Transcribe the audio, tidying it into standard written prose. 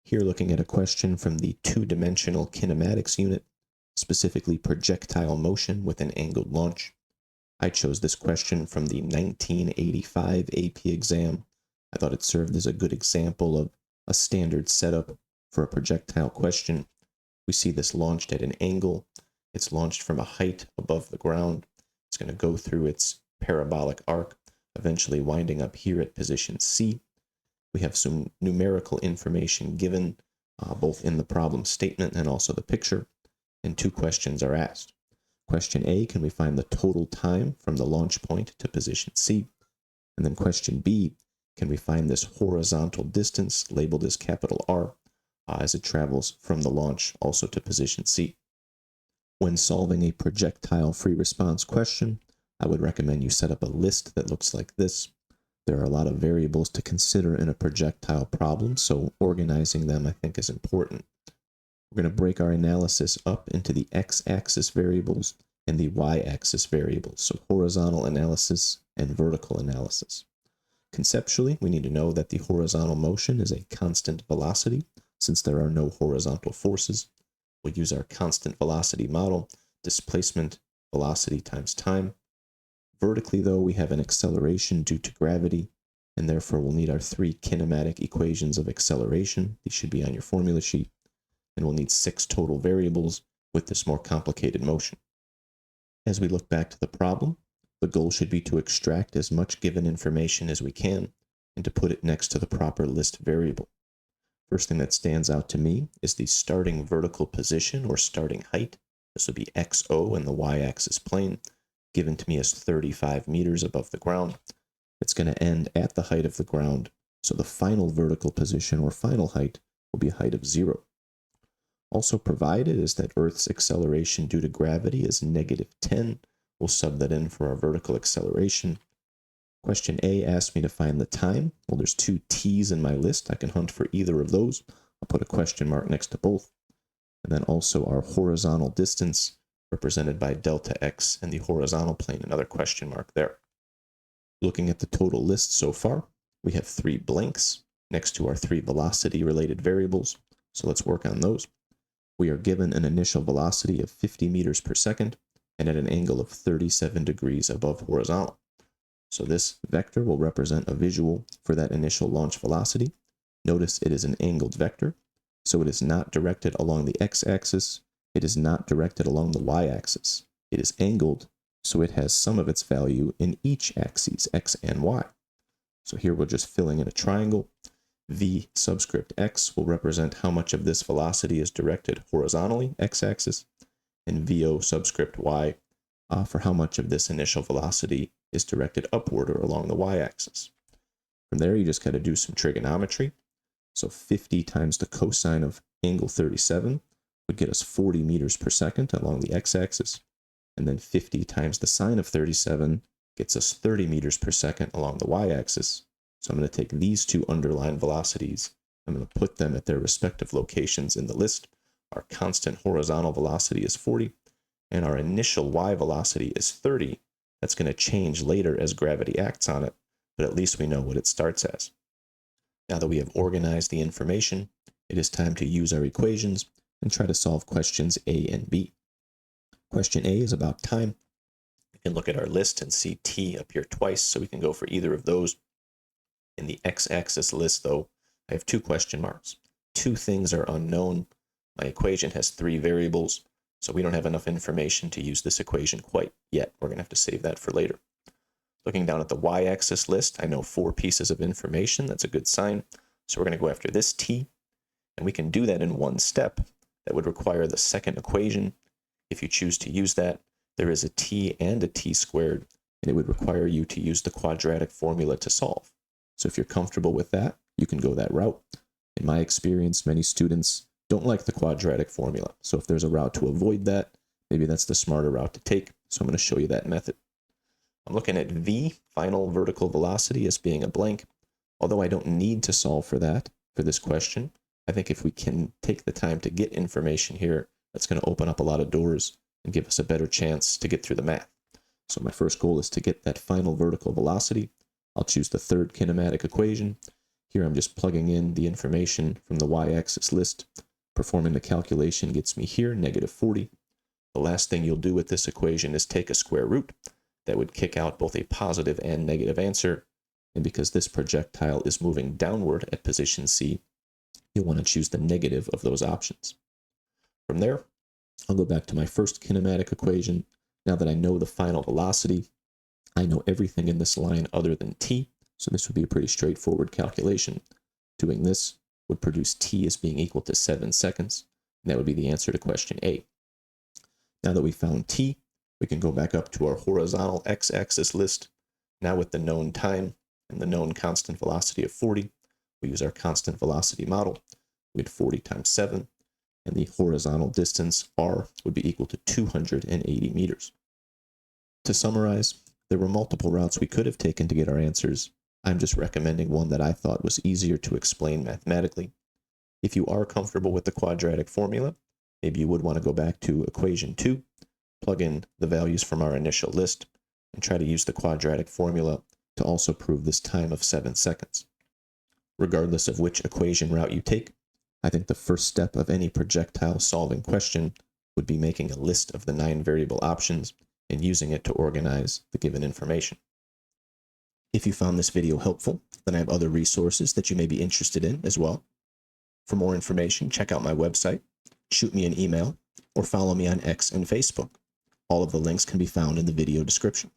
Here looking at a question from the two-dimensional kinematics unit, specifically projectile motion with an angled launch. I chose this question from the 1985 AP exam. I thought it served as a good example of a standard setup for a projectile question. We see this launched at an angle. It's launched from a height above the ground. It's going to go through its parabolic arc, eventually winding up here at position C. We have some numerical information given both in the problem statement and also the picture, and two questions are asked. Question A, can we find the total time from the launch point to position C? And then question B, can we find this horizontal distance labeled as capital R as it travels from the launch also to position C? When solving a projectile free response question, I would recommend you set up a list that looks like this. There are a lot of variables to consider in a projectile problem, so organizing them I think is important. We're going to break our analysis up into the x-axis variables and the y-axis variables, so horizontal analysis and vertical analysis. Conceptually, we need to know that the horizontal motion is a constant velocity, since there are no horizontal forces. We'll use our constant velocity model, displacement velocity times time. Vertically, though, we have an acceleration due to gravity, and therefore we'll need our three kinematic equations of acceleration. These should be on your formula sheet. And we'll need 6 total variables with this more complicated motion. As we look back to the problem, the goal should be to extract as much given information as we can and to put it next to the proper list variable. First thing that stands out to me is the starting vertical position or starting height. This would be XO in the y-axis plane, given to me as 35 meters above the ground. It's going to end at the height of the ground, so the final vertical position or final height will be a height of 0. Also provided is that Earth's acceleration due to gravity is -10. We'll sub that in for our vertical acceleration. Question A asked me to find the time. Well, there's 2 T's in my list. I can hunt for either of those. I'll put a question mark next to both. And then also our horizontal distance, represented by delta x in the horizontal plane, another question mark there. Looking at the total list so far, we have 3 blanks next to our 3 velocity-related variables. So let's work on those. We are given an initial velocity of 50 meters per second and at an angle of 37 degrees above horizontal. So this vector will represent a visual for that initial launch velocity. Notice it is an angled vector, so it is not directed along the x-axis. It is not directed along the y-axis. It is angled, so it has some of its value in each axis, x and y. So here we're just filling in a triangle. V subscript x will represent how much of this velocity is directed horizontally, x-axis, and VO subscript y for how much of this initial velocity is directed upward or along the y-axis. From there, you just got to do some trigonometry. So 50 times the cosine of angle 37 would get us 40 meters per second along the x-axis, and then 50 times the sine of 37 gets us 30 meters per second along the y-axis. So I'm going to take these 2 underlined velocities, I'm going to put them at their respective locations in the list. Our constant horizontal velocity is 40, and our initial y velocity is 30. That's going to change later as gravity acts on it, but at least we know what it starts as. Now that we have organized the information, it is time to use our equations and try to solve questions A and B. Question A is about time. We can look at our list and see t appear twice, so we can go for either of those. In the x-axis list, though, I have 2 question marks. 2 things are unknown. My equation has 3 variables, so we don't have enough information to use this equation quite yet. We're going to have to save that for later. Looking down at the y-axis list, I know 4 pieces of information. That's a good sign. So we're going to go after this t, and we can do that in one step. That would require the second equation. If you choose to use that, there is a t and a t squared, and it would require you to use the quadratic formula to solve. So if you're comfortable with that, you can go that route. In my experience, many students don't like the quadratic formula. So if there's a route to avoid that, maybe that's the smarter route to take. So I'm going to show you that method. I'm looking at V, final vertical velocity, as being a blank. Although I don't need to solve for that for this question, I think if we can take the time to get information here, that's going to open up a lot of doors and give us a better chance to get through the math. So my first goal is to get that final vertical velocity. I'll choose the third kinematic equation, Here I'm just plugging in the information from the y-axis list. Performing the calculation gets me here, -40. The last thing you'll do with this equation is take a square root. That would kick out both a positive and negative answer. And because this projectile is moving downward at position C, you'll want to choose the negative of those options. From there, I'll go back to my first kinematic equation. Now that I know the final velocity, I know everything in this line other than t, so this would be a pretty straightforward calculation. Doing this would produce t as being equal to 7 seconds, and that would be the answer to question A. Now that we found t, we can go back up to our horizontal x-axis list. Now with the known time and the known constant velocity of 40, we use our constant velocity model. We had 40 times 7, and the horizontal distance, r, would be equal to 280 meters. To summarize, there were multiple routes we could have taken to get our answers. I'm just recommending one that I thought was easier to explain mathematically. If you are comfortable with the quadratic formula, maybe you would want to go back to equation 2, plug in the values from our initial list, and try to use the quadratic formula to also prove this time of 7 seconds. Regardless of which equation route you take, I think the first step of any projectile solving question would be making a list of the 9 variable options and using it to organize the given information. If you found this video helpful, then I have other resources that you may be interested in as well. For more information, check out my website, shoot me an email, or follow me on X and Facebook. All of the links can be found in the video description.